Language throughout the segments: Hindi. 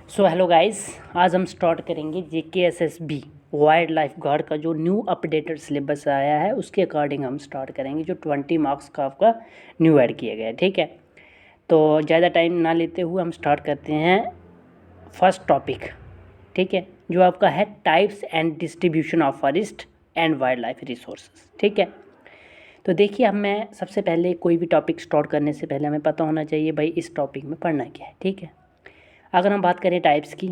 सो हेलो गाइस, आज हम स्टार्ट करेंगे JKSSB वाइल्ड लाइफ गार्ड का जो न्यू अपडेटेड सिलेबस आया है उसके अकॉर्डिंग हम स्टार्ट करेंगे, जो 20 मार्क्स का आपका न्यू ऐड किया गया है। ठीक है, तो ज़्यादा टाइम ना लेते हुए हम स्टार्ट करते हैं फर्स्ट टॉपिक। ठीक है, जो आपका है types and distribution of forest and wild life resources. ठीक है, तो देखिए हमें सबसे पहले कोई भी टॉपिक स्टार्ट करने से पहले हमें पता होना चाहिए भाई इस टॉपिक में पढ़ना क्या है। ठीक है, अगर हम बात करें टाइप्स की,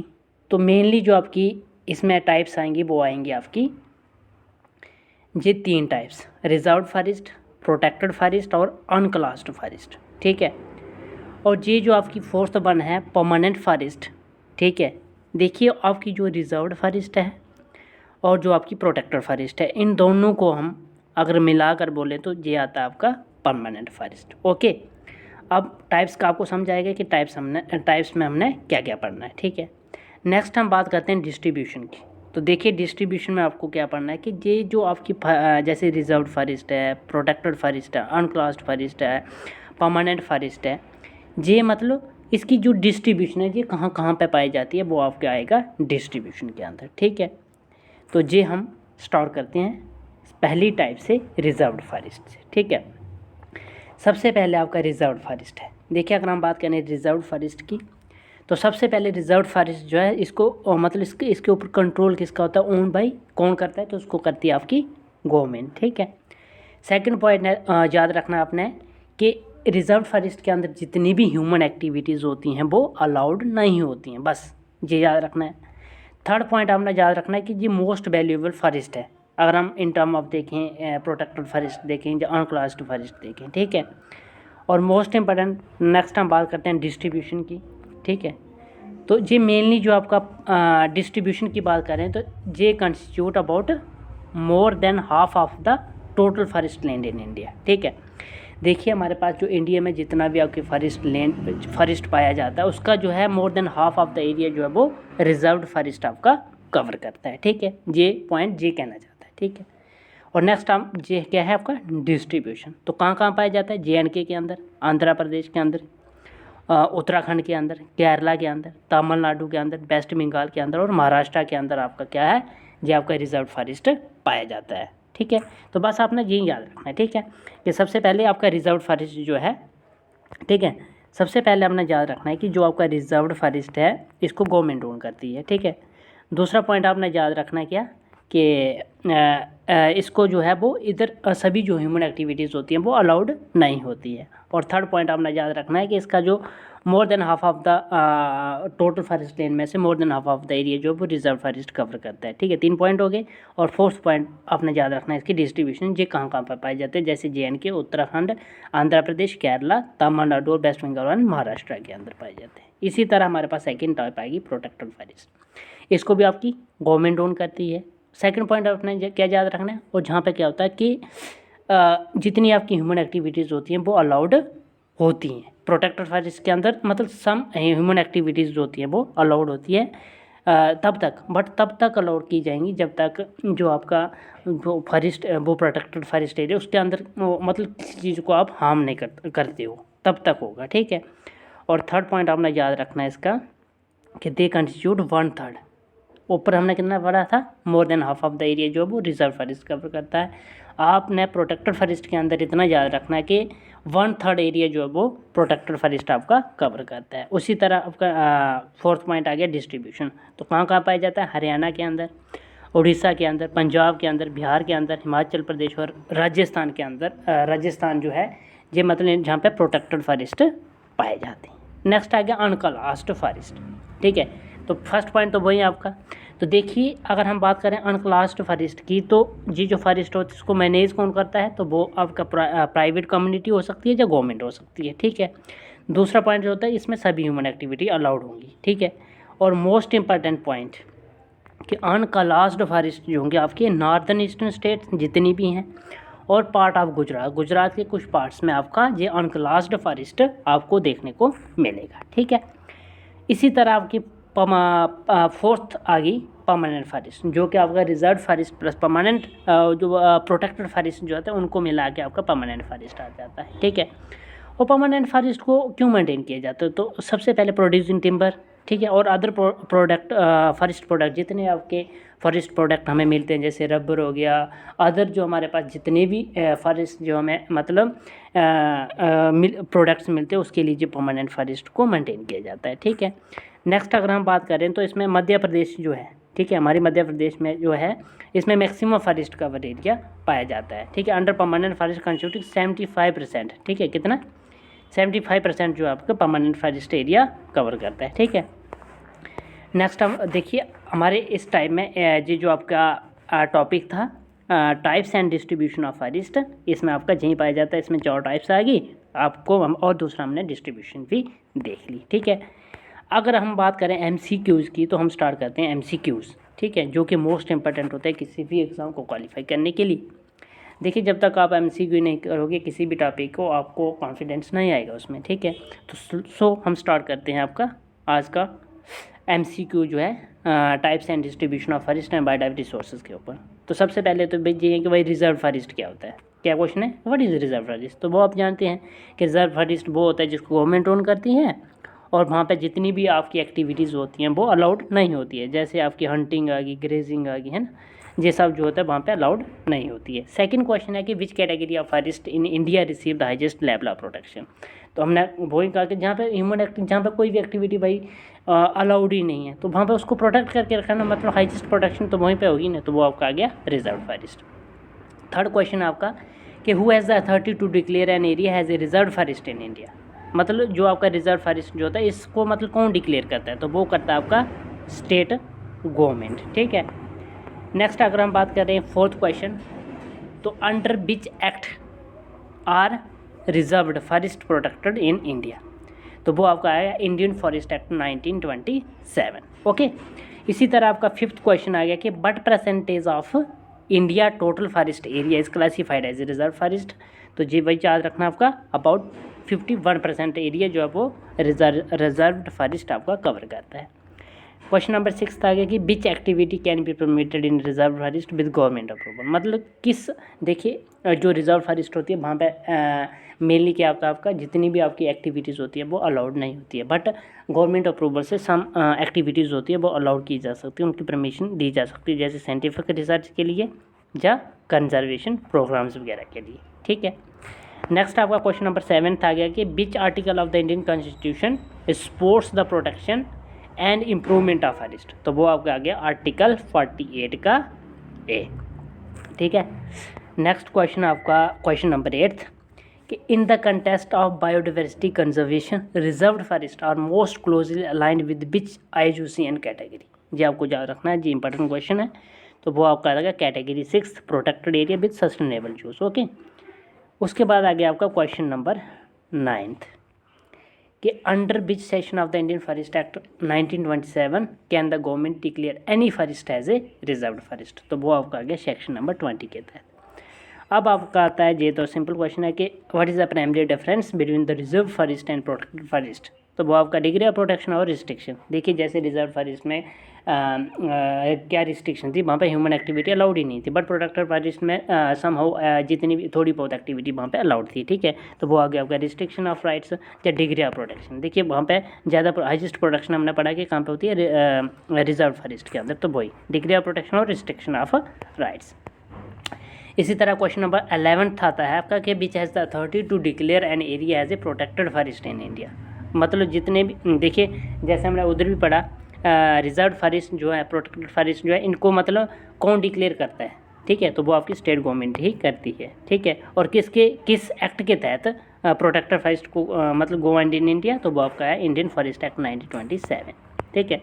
तो मेनली जो आपकी इसमें टाइप्स आएंगी वो आएंगी आपकी ये 3 types: reserve forest, protected forest और अनक्लास्ड फॉरेस्ट। ठीक है, और ये जो आपकी फोर्थ वन है परमानेंट फॉरेस्ट। ठीक है, देखिए आपकी जो रिजर्व फॉरेस्ट है और जो आपकी प्रोटेक्टेड फॉरेस्ट है, इन दोनों को हम अगर मिलाकर बोलें तो ये आता है आपका परमानेंट फॉरेस्ट। ओके, अब टाइप्स का आपको समझ आएगा कि टाइप्स में हमने क्या क्या पढ़ना है। ठीक है, नेक्स्ट हम बात करते हैं डिस्ट्रीब्यूशन की। तो देखिए डिस्ट्रीब्यूशन में आपको क्या पढ़ना है कि ये जो आपकी जैसे रिजर्व फॉरेस्ट है, प्रोटेक्टेड फॉरेस्ट है, अनक्लास्ड फॉरेस्ट है, परमानेंट फॉरेस्ट है, ये मतलब इसकी जो डिस्ट्रीब्यूशन है ये कहाँ कहाँ पे पाई जाती है वो आपके आएगा डिस्ट्रीब्यूशन के अंदर। ठीक है, तो ये हम स्टार्ट करते हैं पहली टाइप से, रिजर्व फॉरेस्ट से। ठीक है, सबसे पहले आपका रिजर्व फॉरेस्ट है। देखिए अगर हम बात करें रिजर्व फॉरेस्ट की, तो सबसे पहले रिजर्व फॉरेस्ट जो है इसको मतलब इसके ऊपर कंट्रोल किसका होता है, ओन बाई कौन करता है, तो उसको करती है आपकी गवर्नमेंट। ठीक है, सेकंड पॉइंट याद रखना आपने कि रिजर्व फॉरेस्ट के अंदर जितनी भी ह्यूमन एक्टिविटीज़ होती हैं वो अलाउड नहीं होती हैं, बस ये याद रखना है। थर्ड पॉइंट आपने याद रखना है कि ये मोस्ट वैल्यूएबल फॉरेस्ट है, अगर हम इन टर्म ऑफ देखें प्रोटेक्टेड फॉरेस्ट देखें या अनक्लास्ड फॉरेस्ट देखें। ठीक है, और मोस्ट इम्पोर्टेंट नेक्स्ट हम बात करते हैं डिस्ट्रीब्यूशन की। ठीक है, तो ये मेनली जो आपका डिस्ट्रीब्यूशन की बात करें तो ये constitute about more than half of the total forest land in India. ठीक है, देखिए हमारे पास जो इंडिया में जितना भी आपके फॉरेस्ट पाया जाता है उसका जो है more than half of the area जो है वो रिजर्व्ड फॉरेस्ट आपका कवर करता है। ठीक है, ये पॉइंट ये कहना चाहता है। ठीक है, और नेक्स्ट हम ये क्या है आपका डिस्ट्रीब्यूशन, तो कहाँ कहाँ पाया जाता है, JNK के अंदर, आंध्र प्रदेश के अंदर, उत्तराखंड के अंदर, केरला के अंदर, तमिलनाडु के अंदर, वेस्ट बंगाल के अंदर और महाराष्ट्र के अंदर आपका क्या है, ये आपका रिजर्व फॉरेस्ट पाया जाता है। ठीक है, तो बस आपने यही याद रखना है। ठीक है, कि सबसे पहले आपका रिजर्व फॉरेस्ट जो है, ठीक है, सबसे पहले हमने याद रखना है कि जो आपका रिजर्व फॉरेस्ट है इसको गवर्नमेंट ओन करती है। ठीक है, दूसरा पॉइंट आपने याद रखना है क्या कि इसको जो है वो इधर सभी जो ह्यूमन एक्टिविटीज़ होती हैं वो अलाउड नहीं होती है। और थर्ड पॉइंट आपने याद रखना है कि इसका जो more than half of the total forest land में से more than half of the area जो वो रिजर्व फॉरेस्ट कवर करता है। ठीक है, 3 पॉइंट हो गए। और फोर्थ पॉइंट आपने याद रखना है इसकी डिस्ट्रीब्यूशन, ये कहाँ कहाँ पर पाए जाते हैं, जैसे JNK, उत्तराखंड, आंध्र प्रदेश, केरला, तमिलनाडु और वेस्ट बंगाल और महाराष्ट्र के अंदर पाए जाते हैं। इसी तरह हमारे पास सेकेंड टाइप आएगी प्रोटेक्टेड फॉरेस्ट, इसको भी आपकी गवर्नमेंट ओन करती है। सेकंड पॉइंट आपने क्या याद रखना है, और जहाँ पे क्या होता है कि जितनी आपकी ह्यूमन एक्टिविटीज़ होती हैं वो अलाउड होती हैं प्रोटेक्टेड फॉरेस्ट के अंदर, मतलब सम ह्यूमन एक्टिविटीज़ जो होती हैं वो अलाउड होती है तब तक अलाउड की जाएंगी जब तक जो आपका जो फॉरेस्ट वो प्रोटेक्टेड फॉरेस्ट एरिया उसके अंदर मतलब किसी चीज़ को आप हार्म नहीं करते हो, तब तक होगा। ठीक है, और थर्ड पॉइंट आपने याद रखना है इसका कि दे कंस्टिट्यूट 1/3, ऊपर हमने कितना पढ़ा था, more than half of the area जो है वो रिजर्व फॉरेस्ट कवर करता है। आपने प्रोटेक्टेड फॉरेस्ट के अंदर इतना याद रखना है कि 1/3 एरिया जो है वो प्रोटेक्टेड फॉरेस्ट आपका कवर करता है। उसी तरह आपका फोर्थ पॉइंट आ गया डिस्ट्रीब्यूशन, तो कहाँ कहाँ पाया जाता है, हरियाणा के अंदर, उड़ीसा के अंदर, पंजाब के अंदर, बिहार के अंदर, हिमाचल प्रदेश और राजस्थान के अंदर। राजस्थान जो है ये मतलब जहाँ पे प्रोटेक्टेड फॉरेस्ट पाए जाते हैं। नेक्स्ट आ गया अनक्लास्ड फॉरेस्ट। ठीक है, तो फर्स्ट पॉइंट तो वही आपका। तो देखिए अगर हम बात करें अनक्लास्ड फॉरेस्ट की, तो ये जो फॉरेस्ट होती है उसको मैनेज कौन करता है, तो वो आपका प्राइवेट कम्युनिटी हो सकती है या गवर्नमेंट हो सकती है। ठीक है, दूसरा पॉइंट जो होता है इसमें सभी ह्यूमन एक्टिविटी अलाउड होंगी। ठीक है, और मोस्ट इंपॉर्टेंट पॉइंट कि अनक्लास्ड फॉरेस्ट जो होंगे आपके नॉर्दर्न ईस्टर्न स्टेट जितनी भी हैं और पार्ट ऑफ गुजरात के कुछ पार्ट्स में आपका ये अनक्लास्ड फॉरेस्ट आपको देखने को मिलेगा। ठीक है, इसी तरह आपकी फोर्थ आ गई परमानेंट फॉरेस्ट, जो कि आपका रिजर्व फॉरेस्ट प्लस परमानेंट जो प्रोटेक्टेड फॉरेस्ट जो होता है उनको मिला के आपका परमानेंट फॉरेस्ट आ जाता है। ठीक है, और परमानेंट फॉरेस्ट को क्यों मेंटेन किया जाता है, तो सबसे पहले प्रोड्यूसिंग टिम्बर, ठीक है। और अदर प्रोडक्ट, फॉरेस्ट प्रोडक्ट जितने आपके फॉरेस्ट प्रोडक्ट हमें मिलते हैं, जैसे रबर हो गया, अदर जो हमारे पास जितने भी फॉरेस्ट जो हमें मतलब प्रोडक्ट्स मिलते हैं, उसके लिए जो परमानेंट फॉरेस्ट को मेंटेन किया जाता है। ठीक है। नेक्स्ट अगर हम बात करें तो इसमें मध्य प्रदेश जो है, ठीक है, हमारे मध्य प्रदेश में जो है इसमें मैक्सिमम फॉरेस्ट कवर एरिया पाया जाता है। ठीक है। अंडर परमानेंट फॉरेस्ट कंस्टिट्यूटिंग 75%, ठीक है, कितना 75% जो आपका परमानेंट फॉरेस्ट एरिया कवर करता है। ठीक है। नेक्स्ट हम देखिए हमारे इस टाइम में ये जो आपका टॉपिक था types and distribution of forest, इसमें आपका यहीं पाया जाता है। इसमें 4 टाइप्स आ गई आपको, हम और दूसरा हमने डिस्ट्रीब्यूशन भी देख ली। ठीक है। अगर हम बात करें MCQs की तो हम स्टार्ट करते हैं MCQs, ठीक है, जो कि मोस्ट इंपॉर्टेंट होता है किसी भी एग्ज़ाम को क्वालिफाई करने के लिए। देखिए जब तक आप MCQ नहीं करोगे किसी भी टॉपिक को, आपको कॉन्फिडेंस नहीं आएगा उसमें। ठीक है। तो हम स्टार्ट करते हैं आपका आज का MCQ जो है types and distribution of forest and biodiversity resources के ऊपर। तो सबसे पहले तो ये है कि भाई रिजर्व फॉरेस्ट क्या होता है। क्या क्वेश्चन है, व्हाट इज़ रिजर्व फॉरेस्ट? तो वो आप जानते हैं कि रिजर्व फॉरेस्ट वो होता है जिसको गवर्नमेंट ओन करती है, और वहाँ पे जितनी भी आपकी एक्टिविटीज़ होती हैं वो अलाउड नहीं होती है। जैसे आपकी हंटिंग आ गई, ग्रेजिंग आ गई, है ना, ये सब जो होता है वहाँ पे अलाउड नहीं होती है। सेकंड क्वेश्चन है कि which category of forest in India receive the highest level of protection. तो हमने वही कहा कि जहाँ पे ह्यूमन एक्टिव, जहाँ पे कोई भी एक्टिविटी भाई अलाउड ही नहीं है, तो वहाँ पे उसको प्रोटेक्ट करके रखना, मतलब हाईएस्ट प्रोटेक्शन तो वहीं पे होगी ना, तो वो आपका आ गया रिजर्व फॉरेस्ट। थर्ड क्वेश्चन आपका कि who has the authority to declare an area has a reserve forest in India. मतलब जो आपका रिजर्व फॉरेस्ट जो होता है इसको मतलब कौन डिक्लेयर करता है, तो वो करता है आपका स्टेट गवर्नमेंट। ठीक है। नेक्स्ट अगर हम बात करें फोर्थ क्वेश्चन, तो under which act are reserved forest protected in India, तो वो आपका आया इंडियन फॉरेस्ट एक्ट 1927। ओके। इसी तरह आपका फिफ्थ क्वेश्चन आ गया कि but percentage of India total forest area is classified as a reserve forest. तो जी वही याद रखना आपका, अबाउट 51% एरिया जो है वो रिजर्व्ड फॉरेस्ट आपका कवर करता है। क्वेश्चन नंबर 6 आ गया कि which activity can be permitted in reserve forest with government approval. मतलब किस, देखिए जो रिजर्व फॉरेस्ट होती है वहाँ पे मेनली क्या होता है आपका, जितनी भी आपकी एक्टिविटीज़ होती है वो अलाउड नहीं होती है, बट गवर्नमेंट अप्रूवल से सम एक्टिविटीज़ होती है वो अलाउड की जा सकती है, उनकी परमिशन दी जा सकती है, जैसे साइंटिफिक रिसर्च के लिए या कंजर्वेशन प्रोग्राम्स वगैरह के लिए। ठीक है। नेक्स्ट आपका क्वेश्चन नंबर 7 आ गया कि which article of the Indian constitution supports the protection and improvement of forest. तो वो आपका आ गया आर्टिकल 48 का ए। ठीक है। नेक्स्ट क्वेश्चन आपका क्वेश्चन नंबर 8 कि in the context of biodiversity conservation reserved forest are most closely aligned with which IUCN category. जी आपको याद रखना है, जी इंपॉर्टेंट क्वेश्चन है। तो वो आपका आएगा category 6 protected area with sustainable use. Okay. उसके बाद आ गया आपका क्वेश्चन नंबर 9 कि under which section of the Indian forest act 1927 can the government declare any forest as a reserved forest. तो वो आपका आ गया सेक्शन नंबर 20 के तहत। अब आपका आता है, ये तो सिंपल क्वेश्चन है कि what is the primary difference between the reserve forest and protected forest. तो वो आपका डिग्री ऑफ प्रोटेक्शन और रिस्ट्रिक्शन। देखिए जैसे रिजर्व फॉरेस्ट में क्या रिस्ट्रिक्शन थी, वहाँ पे ह्यूमन एक्टिविटी अलाउड ही नहीं थी, बट प्रोटेक्टेड फॉरेस्ट में समहाउ जितनी भी थोड़ी बहुत एक्टिविटी वहाँ पे अलाउड थी। ठीक है। तो वो आ गया आपका रिस्ट्रिक्शन ऑफ राइट्स या डिग्री ऑफ प्रोटेक्शन। देखिए वहाँ पे ज़्यादा हाईएस्ट प्रोटेक्शन हमने पढ़ा कि कहाँ पे होती है, रिजर्व फॉरेस्ट के अंदर। तो वही डिग्री ऑफ प्रोटेक्शन और रिस्ट्रिक्शन ऑफ राइट्स। इसी तरह क्वेश्चन नंबर 11 आता है आपका कि which has the authority to declare an area as a protected forest in India. मतलब जितने भी, देखिए जैसे हमने उधर भी पढ़ा रिजर्व फॉरेस्ट जो है, प्रोटेक्टेड फॉरेस्ट जो है, इनको मतलब कौन डिक्लेयर करता है। ठीक है। तो वो आपकी स्टेट गवर्नमेंट ही करती है। ठीक है। और किस एक्ट के तहत प्रोटेक्टेड फॉरेस्ट को मतलब गवर्नमेंट इन इंडिया, तो वो आपका है इंडियन फॉरेस्ट एक्ट 1927। ठीक है।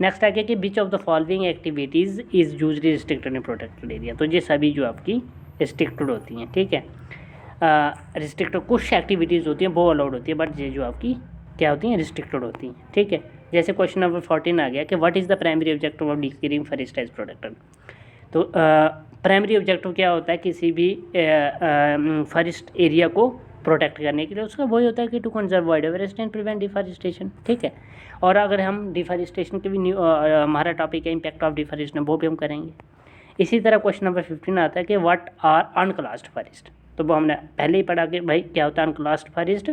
नेक्स्ट आ गया कि which of the following activities is usually restricted in protected area. तो ये सभी जो आपकी रिस्ट्रिक्टेड होती हैं। ठीक है। रिस्ट्रिक्टेड कुछ एक्टिविटीज़ होती हैं वो अलाउड होती है, बट ये जो आपकी क्या होती हैं, रिस्ट्रिक्टेड होती हैं। ठीक है। जैसे क्वेश्चन नंबर 14 आ गया कि what is the primary objective of declaring forest as protected. तो प्राइमरी ऑब्जेक्टिव क्या होता है किसी भी फॉरेस्ट एरिया को प्रोटेक्ट करने के लिए, उसका वही होता है कि to conserve biodiversity and prevent deforestation. ठीक है। और अगर हम डिफॉरेस्टेशन के भी हमारा टॉपिक है इम्पैक्ट ऑफ डिफॉरेस्टेशन, वो भी हम करेंगे। इसी तरह क्वेश्चन नंबर 15 आता है कि व्हाट आर अनक्लास्ड फॉरेस्ट। तो वो हमने पहले ही पढ़ा कि भाई क्या होता है अनक्लास्ड फॉरेस्ट।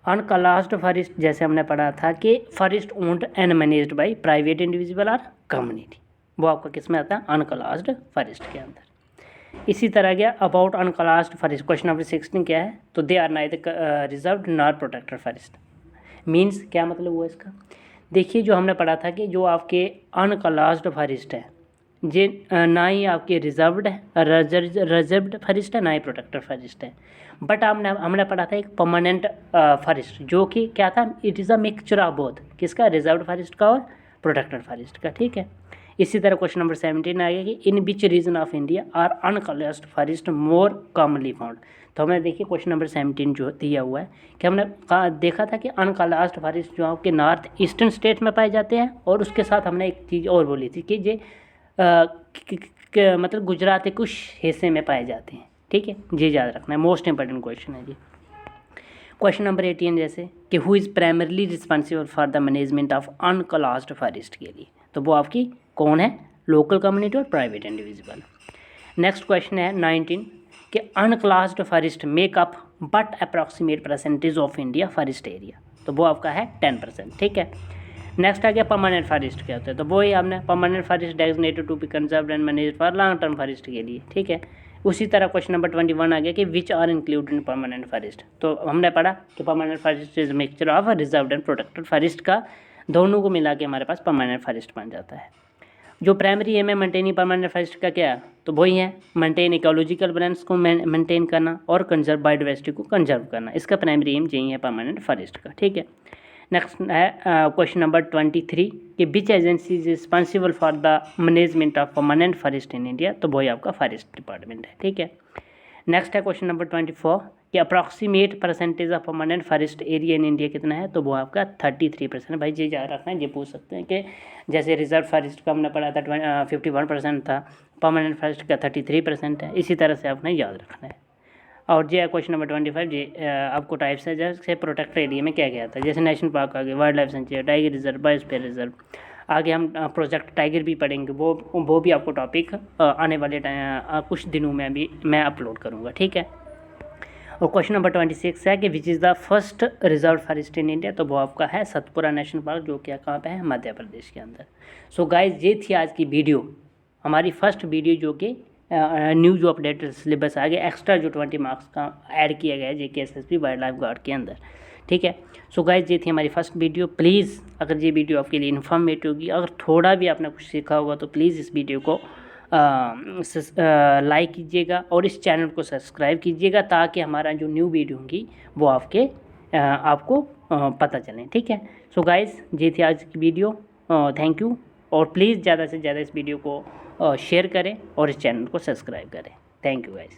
अनक्लास्ड फॉरेस्ट जैसे हमने पढ़ा था कि forest owned and managed by private individual और कम्युनिटी, वो आपका किस में आता है? अनक्लास्ड फॉरेस्ट के अंदर। इसी तरह गया about unclassed forest, question number 16 क्या है? तो they are neither reserved nor protected forest. Means क्या मतलब हुआ इसका? देखिए जो हमने पढ़ा था कि जो आपके अनक्लास्ड फॉरेस्ट है जे ना ही आपके रिजर्व्ड है, रिजर्व्ड फॉरेस्ट है, ना ही प्रोटेक्टेड फॉरेस्ट है, बट हमने पढ़ा था एक परमानेंट फॉरेस्ट जो कि क्या था? It is a mixture of both, किसका? रिजर्व्ड फॉरेस्ट का और प्रोटेक्टेड फॉरेस्ट का, ठीक है। इसी तरह क्वेश्चन नंबर 17 आ गया कि in which region of India are unclassed forest more commonly found. तो हमने देखिए क्वेश्चन नंबर 17 जो दिया हुआ है कि हमने देखा था कि अनक्लास्ड फॉरेस्ट जो आपके नॉर्थ ईस्टर्न स्टेट में पाए जाते हैं, और उसके साथ हमने एक चीज़ और बोली थी कि ये मतलब गुजरात के कुछ हिस्से में पाए जाते हैं, ठीक है, ये याद रखना है, मोस्ट इंपॉर्टेंट क्वेश्चन है जी। क्वेश्चन नंबर 18 जैसे कि who is primarily responsible for the management of अनक्लास्ड forest के लिए, तो वो आपकी कौन है? लोकल कम्युनिटी और प्राइवेट इंडिविजुअल। नेक्स्ट क्वेश्चन है 19 कि अनक्लास्ड forest make up but approximate percentage of India forest area, तो वो आपका है 10%, ठीक है। नेक्स्ट आ गया परमानेंट फॉरेस्ट क्या होता है? तो वो ही हमने permanent forest designated to be conserved and managed for long term forest के लिए, ठीक है। उसी तरह क्वेश्चन नंबर 21 आ गया कि which are included in permanent forest, तो हमने पढ़ा कि permanent forest is mixture of reserved and protected forest का, दोनों को मिला के हमारे पास परमानेंट फॉरेस्ट बन जाता है। जो प्राइमरी एम है मेंटेनिंग परमानेंट फॉरेस्ट का क्या है? तो वही है मेंटेन इकोलॉजिकल बैलेंस को मेंटेन करना और कंजर्व बायोडाइवर्सिटी को कंजर्व करना, इसका प्राइमरी एम यही है परमानेंट फॉरेस्ट का, ठीक है। नेक्स्ट है क्वेश्चन नंबर 23 कि which agency is responsible for the management of permanent forest in India, तो वही आपका फॉरेस्ट डिपार्टमेंट है, ठीक है। नेक्स्ट है क्वेश्चन नंबर 24 कि approximate percentage of permanent forest area in India कितना है, तो वो आपका 33%। भाई ये याद रखना है, ये पूछ सकते हैं कि जैसे रिजर्व फॉरेस्ट का हमने पढ़ा था 51% था, परमानेंट फॉरेस्ट का 33% है, इसी तरह से आपने याद रखना है। और जो है क्वेश्चन नंबर 25 जी आपको टाइप्स है जैसे प्रोटेक्टेड एरिया में क्या क्या आता है, जैसे नेशनल पार्क आ गया, wild life sanctuary, tiger reserve, biosphere reserve. आगे हम प्रोजेक्ट टाइगर भी पढ़ेंगे, वो भी आपको टॉपिक आने वाले कुछ दिनों में भी मैं अपलोड करूँगा, ठीक है। और क्वेश्चन नंबर 26 है कि which is the first reserve forest in India, तो वो आपका है सतपुरा नेशनल पार्क, जो कि कहाँ पे है? मध्य प्रदेश के अंदर। सो गाइज ये थी आज की वीडियो, हमारी फर्स्ट वीडियो जो कि न्यू जो अपडेटेड सिलेबस आ गया, एक्स्ट्रा जो 20 मार्क्स का ऐड किया गया है JKSSB वाइल्ड लाइफ गार्ड के अंदर, ठीक है। सो गाइज ये थी हमारी फर्स्ट वीडियो। प्लीज़ अगर ये वीडियो आपके लिए इन्फॉर्मेटिव होगी, अगर थोड़ा भी आपने कुछ सीखा होगा, तो प्लीज़ इस वीडियो को लाइक कीजिएगा और इस चैनल को सब्सक्राइब कीजिएगा, ताकि हमारा जो न्यू वीडियो होंगी वो आपको पता चलें, ठीक है। सो गाइज ये थी आज की वीडियो, थैंक यू, और प्लीज़ ज़्यादा से ज़्यादा इस वीडियो को शेयर करें और इस चैनल को सब्सक्राइब करें। Thank you guys.